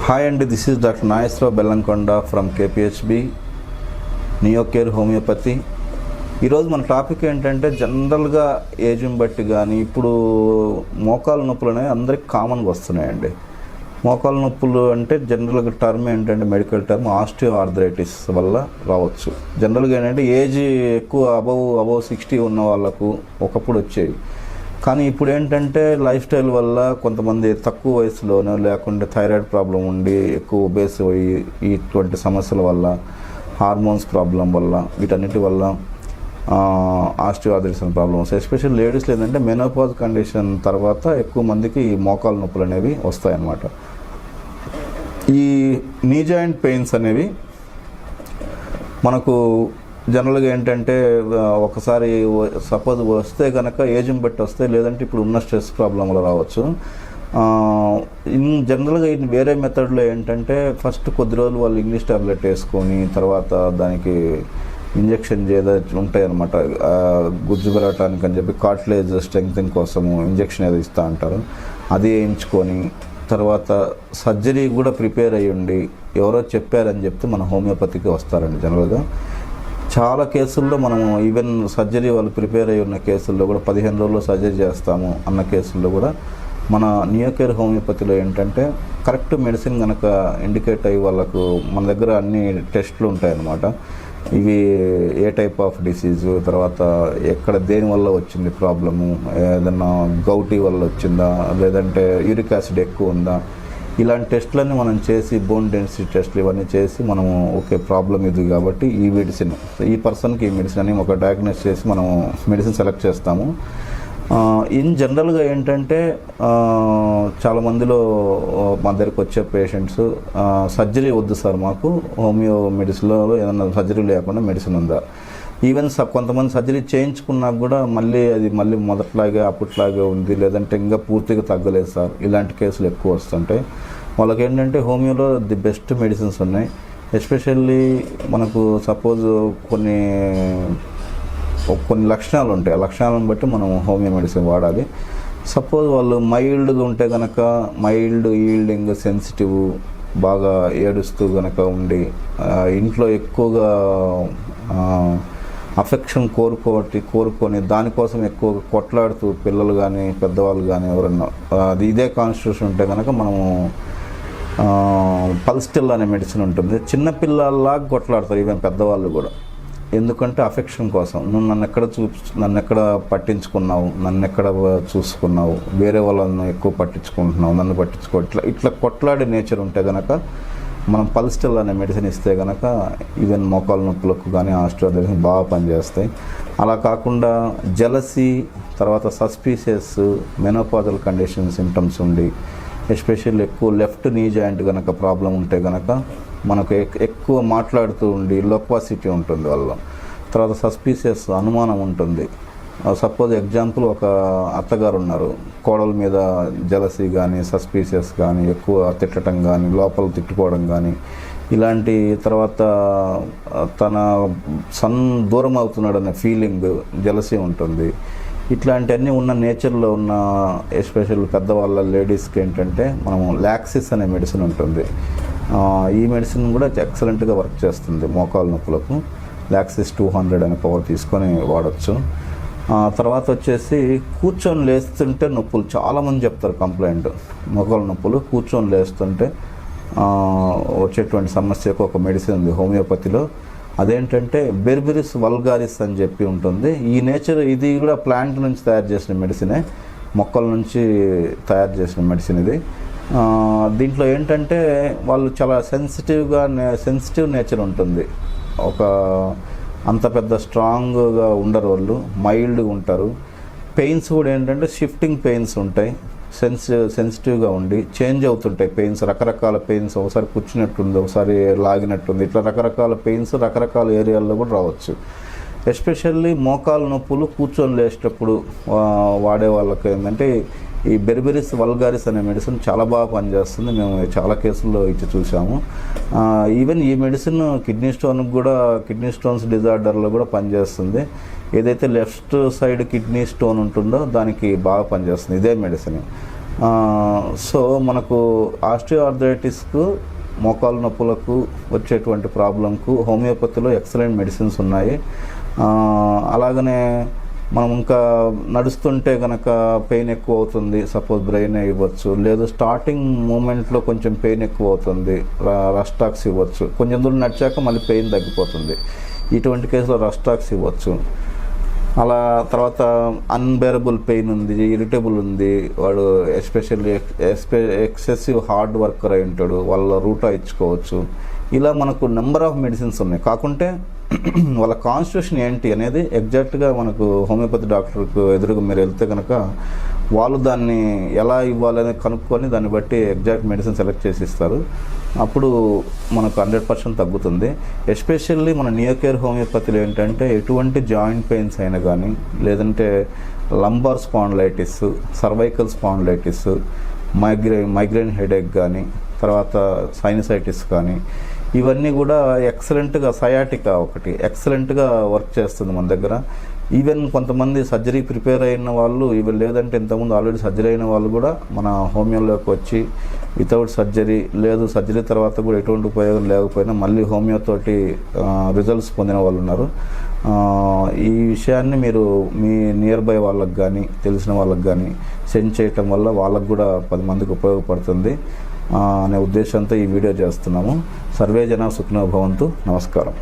Hi అండి, this is doctor Nageswararao Bellamkonda from KPHB Neocare homeopathy. ఈరోజు మన టాపిక్ ఏంటంటే జనరల్గా ఏజ్ని బట్టి కానీ ఇప్పుడు మోకాలు నొప్పులు అనేవి అందరికి కామన్గా వస్తున్నాయండి. మోకాలు నొప్పులు అంటే జనరల్గా టర్మ్ ఏంటంటే మెడికల్ టర్మ్ ఆస్టియో ఆర్థరైటిస్ వల్ల రావచ్చు. జనరల్గా ఏంటంటే ఏజ్ ఎక్కువ అబవ్ 60 ఉన్న వాళ్ళకు ఒకప్పుడు వచ్చేవి. కానీ ఇప్పుడు ఏంటంటే లైఫ్ స్టైల్ వల్ల కొంతమంది తక్కువ వయసులోనే లేకుంటే థైరాయిడ్ ప్రాబ్లం ఉండి ఎక్కువ ఒబేస్ అయ్యి ఇటువంటి సమస్యల వల్ల, హార్మోన్స్ ప్రాబ్లం వల్ల, వీటన్నిటి వల్ల ఆస్టియోఆర్థరైటిస్ ప్రాబ్లమ్స్ ఎస్పెషల్ లేడీస్లో ఏంటంటే మెనోపాజ్ కండిషన్ తర్వాత ఎక్కువ మందికి ఈ మోకాలు నొప్పులు అనేవి వస్తాయన్నమాట. ఈ నీ జాయింట్ పెయిన్స్ అనేవి మనకు జనరల్గా ఏంటంటే ఒకసారి సపోజ్ వస్తే కనుక ఏజ్ని బట్టి వస్తే, లేదంటే ఇప్పుడు ఉన్న స్ట్రెస్ ప్రాబ్లం వల్ల రావచ్చు. జనరల్గా వేరే మెథడ్లో ఏంటంటే ఫస్ట్ కొద్ది రోజులు వాళ్ళు ఇంగ్లీష్ టాబ్లెట్ వేసుకొని తర్వాత దానికి ఇంజెక్షన్ ఏదో ఉంటాయి అన్నమాట, గుజ్జు పెరగటానికి అని చెప్పి కార్టిలేజ్ స్ట్రెంగ్తింగ్ కోసము ఇంజెక్షన్ ఏదో ఇస్తూ అంటారు. అది వేయించుకొని తర్వాత సర్జరీ కూడా ప్రిపేర్ అయ్యి ఉండి ఎవరో చెప్పారని చెప్తే మన హోమియోపతికి వస్తారండి. జనరల్గా చాలా కేసుల్లో మనము ఈవెన్ సర్జరీ వాళ్ళు ప్రిపేర్ అయ్యి ఉన్న కేసుల్లో కూడా 15 రోజుల్లో సర్జరీ చేస్తాము అన్న కేసుల్లో కూడా మన నియోకేర్ హోమియోపతిలో ఏంటంటే కరెక్ట్ మెడిసిన్ కనుక ఇండికేట్ అయ్యి వాళ్ళకు మన దగ్గర అన్ని టెస్టులు ఉంటాయన్నమాట. ఇవి ఏ టైప్ ఆఫ్ డిసీజు, తర్వాత ఎక్కడ దేని వల్ల వచ్చింది ప్రాబ్లము, ఏదన్నా గౌటీ వల్ల వచ్చిందా, లేదంటే యూరిక్ యాసిడ్ ఎక్కువ ఉందా, ఇలాంటి టెస్టులన్నీ మనం చేసి బోన్ డెన్సిటీ టెస్ట్లు ఇవన్నీ చేసి మనము ఓకే ప్రాబ్లం ఇది కాబట్టి ఈ మెడిసిన్ ఈ పర్సన్కి ఈ మెడిసిన్ అని ఒక డయాగ్నోస్ చేసి మనము మెడిసిన్ సెలెక్ట్ చేస్తాము. ఇన్ జనరల్గా ఏంటంటే చాలామందిలో మా దగ్గరికి వచ్చే పేషెంట్స్ సర్జరీ వద్దు సార్, మాకు హోమియో మెడిసిన్లో ఏదైనా సర్జరీ లేకుండా మెడిసిన్ ఉందా, ఈవెన్ కొంతమంది సర్జరీ చేయించుకున్నా కూడా మళ్ళీ మొదట్లాగే అప్పట్లాగే ఉంది, లేదంటే ఇంకా పూర్తిగా తగ్గలేదు సార్, ఇలాంటి కేసులు ఎక్కువ వస్తుంటాయి. వాళ్ళకి ఏంటంటే హోమియోలో ది బెస్ట్ మెడిసిన్స్ ఉన్నాయి. ఎస్పెషల్లీ మనకు సపోజ్ కొన్ని లక్షణాలు ఉంటాయి, ఆ లక్షణాలను బట్టి మనం హోమియో మెడిసిన్ వాడాలి. సపోజ్ వాళ్ళు మైల్డ్గా ఉంటే కనుక మైల్డ్ ఈల్డింగ్ సెన్సిటివ్, బాగా ఏడుస్తూ కనుక ఉండి ఇంట్లో ఎక్కువగా అఫెక్షన్ కోరుకొని దానికోసం ఎక్కువగా కొట్లాడుతూ పిల్లలు కానీ పెద్దవాళ్ళు కానీ ఎవరన్నా ఇదే కాన్స్టిట్యూషన్ ఉంటే కనుక మనము పల్స్టిల్ అనే మెడిసిన్ ఉంటుంది. చిన్నపిల్లల్లాగా కొట్లాడతారు ఈవెన్ పెద్దవాళ్ళు కూడా, ఎందుకంటే అఫెక్షన్ కోసం. నువ్వు నన్ను ఎక్కడ పట్టించుకున్నావు, నన్ను ఎక్కడ చూసుకున్నావు, వేరే వాళ్ళను ఎక్కువ పట్టించుకుంటున్నావు, నన్ను ఇట్లా కొట్లాడే నేచర్ ఉంటే కనుక మనం పల్స్టిల్ అనే మెడిసిన్ ఇస్తే కనుక ఈవెన్ మోకాలు నొప్పులకు కానీ ఆస్టియోఆర్థరైటిస్ బాగా పనిచేస్తాయి. అలా కాకుండా జెలసీ, తర్వాత సస్పీషియస్ మెనోపాజల్ కండిషన్ సింటమ్స్ ఉండి ఎస్పెషల్లీ ఎక్కువ లెఫ్ట్ నీ జాయింట్ కనుక ప్రాబ్లం ఉంటే కనుక మనకు ఎక్కువ మాట్లాడుతూ ఉండి లోక్వాసిటీ ఉంటుంది వాళ్ళ. తర్వాత సస్పీషియస్ అనుమానం ఉంటుంది. సపోజ్ ఎగ్జాంపుల్ ఒక అత్తగారు ఉన్నారు, కోడల మీద జలసీ కానీ సస్పీషియస్ కానీ ఎక్కువ తిట్టడం కానీ లోపల తిట్టుకోవడం కానీ ఇలాంటి, తర్వాత తన సన్ దూరం అవుతున్నాడనే ఫీలింగ్ జలసీ ఉంటుంది. ఇట్లాంటివన్నీ ఉన్న నేచర్లో ఉన్న ఎస్పెషల్ పెద్దవాళ్ళ లేడీస్కి ఏంటంటే మనము లాక్సిస్ అనే మెడిసిన్ ఉంటుంది. ఈ మెడిసిన్ కూడా ఎక్సలెంట్గా వర్క్ చేస్తుంది మోకాలు నొప్పులకు. లాక్సిస్ 200 అనే పవర్ తీసుకొని వాడచ్చు. తర్వాత వచ్చేసి కూర్చొని లేస్తుంటే నొప్పులు చాలామంది చెప్తారు కంప్లైంట్, మోకాలు నొప్పులు కూర్చొని లేస్తుంటే వచ్చేటువంటి సమస్యకు ఒక మెడిసిన్ ఉంది హోమియోపతిలో. అదేంటంటే బెర్బెరిస్ వల్గారిస్ అని చెప్పి ఉంటుంది. ఈ నేచర్ ఇది కూడా ప్లాంట్ నుంచి తయారు చేసిన మెడిసినే, మొక్కల నుంచి తయారు చేసిన మెడిసిన్ ఇది. దీంట్లో ఏంటంటే వాళ్ళు చాలా సెన్సిటివ్ నేచర్ ఉంటుంది. ఒక అంత పెద్ద స్ట్రాంగ్గా ఉండరు, వాళ్ళు మైల్డ్గా ఉంటారు. పెయిన్స్ కూడా ఏంటంటే షిఫ్టింగ్ పెయిన్స్ ఉంటాయి, సెన్సిటివ్గా ఉండి చేంజ్ అవుతుంటాయి పెయిన్స్, రకరకాల పెయిన్స్, ఒకసారి కూర్చున్నట్టుంది, ఒకసారి లాగినట్టుంది, ఇట్లా రకరకాల పెయిన్స్ రకరకాల ఏరియాల్లో కూడా రావచ్చు. ఎస్పెషల్లీ మోకాలు నొప్పులు కూర్చొని లేచేటప్పుడు వాడే వాళ్ళకి ఏంటంటే ఈ బెర్బెరిస్ వల్గారిస్ అనే మెడిసిన్ చాలా బాగా పనిచేస్తుంది. మేము చాలా కేసుల్లో ఇచ్చి చూసాము. ఈవెన్ ఈ మెడిసిన్ కిడ్నీ స్టోన్స్ డిజార్డర్లో కూడా పనిచేస్తుంది. ఏదైతే లెఫ్ట్ సైడ్ కిడ్నీ స్టోన్ ఉంటుందో దానికి బాగా పనిచేస్తుంది ఇదే మెడిసిన్. సో మనకు ఆస్టియోఆర్థరైటిస్కు, మోకాలు నొప్పులకు వచ్చేటువంటి ప్రాబ్లంకు హోమియోపతిలో ఎక్సలెంట్ మెడిసిన్స్ ఉన్నాయి. అలాగనే మనం ఇంకా నడుస్తుంటే కనుక పెయిన్ ఎక్కువ అవుతుంది, సపోజ్ బ్రెయిన్ ఇవ్వచ్చు, లేదు స్టార్టింగ్ మూమెంట్లో కొంచెం పెయిన్ ఎక్కువ అవుతుంది, రస్టాక్స్ ఇవ్వచ్చు. కొంచెం దూరం నడిచాక మళ్ళీ పెయిన్ తగ్గిపోతుంది, ఇటువంటి కేసులో రస్టాక్స్ ఇవ్వచ్చు. అలా తర్వాత అన్బేరబుల్ పెయిన్ ఉంది, ఇరిటబుల్ ఉంది, వాడు ఎస్పెషల్లీ ఎక్సెసివ్ హార్డ్ వర్కర్ అయి ఉంటాడు, వాళ్ళ రూటా ఇచ్చుకోవచ్చు. ఇలా మనకు నెంబర్ ఆఫ్ మెడిసిన్స్ ఉన్నాయి. కాకుంటే వాళ్ళ కాన్స్టిట్యూషన్ ఏంటి అనేది ఎగ్జాక్ట్గా మనకు హోమియోపతి డాక్టర్కు ఎదురుగా మీరు వెళ్తే కనుక వాళ్ళు దాన్ని ఎలా ఇవ్వాలని కనుక్కొని దాన్ని బట్టి ఎగ్జాక్ట్ మెడిసిన్ సెలెక్ట్ చేసి ఇస్తారు. అప్పుడు మనకు 100% తగ్గుతుంది. ఎస్పెషల్లీ మన నియోకేర్ హోమియోపతిలో ఏంటంటే ఎటువంటి జాయింట్ పెయిన్స్ అయినా కానీ, లేదంటే lumbar spondylitis, cervical spondylitis, migraine headache కానీ, తర్వాత సైనసైటిస్ కానీ, ఇవన్నీ కూడా ఎక్సలెంట్గా, సయాటికా ఒకటి ఎక్సలెంట్గా వర్క్ చేస్తుంది మన దగ్గర. ఈవెన్ కొంతమంది సర్జరీ ప్రిపేర్ అయిన వాళ్ళు, ఈవెన్ లేదంటే ఇంతకుముందు ఆల్రెడీ సర్జరీ అయిన వాళ్ళు కూడా మన హోమియోలోకి వచ్చి వితౌట్ సర్జరీ, లేదు సర్జరీ తర్వాత కూడా ఎటువంటి ఉపయోగం లేకపోయినా మళ్ళీ హోమియోతోటి రిజల్ట్స్ పొందిన వాళ్ళు ఉన్నారు. ఈ విషయాన్ని మీరు మీ నియర్ బై వాళ్ళకి కానీ, తెలిసిన వాళ్ళకి కానీ సెండ్ చేయటం వల్ల వాళ్ళకు కూడా 10 మందికి ఉపయోగపడుతుంది అనే ఉద్దేశంతో ఈ వీడియో చేస్తున్నాము. సర్వే జన సుఖినో భవంతు. నమస్కారం.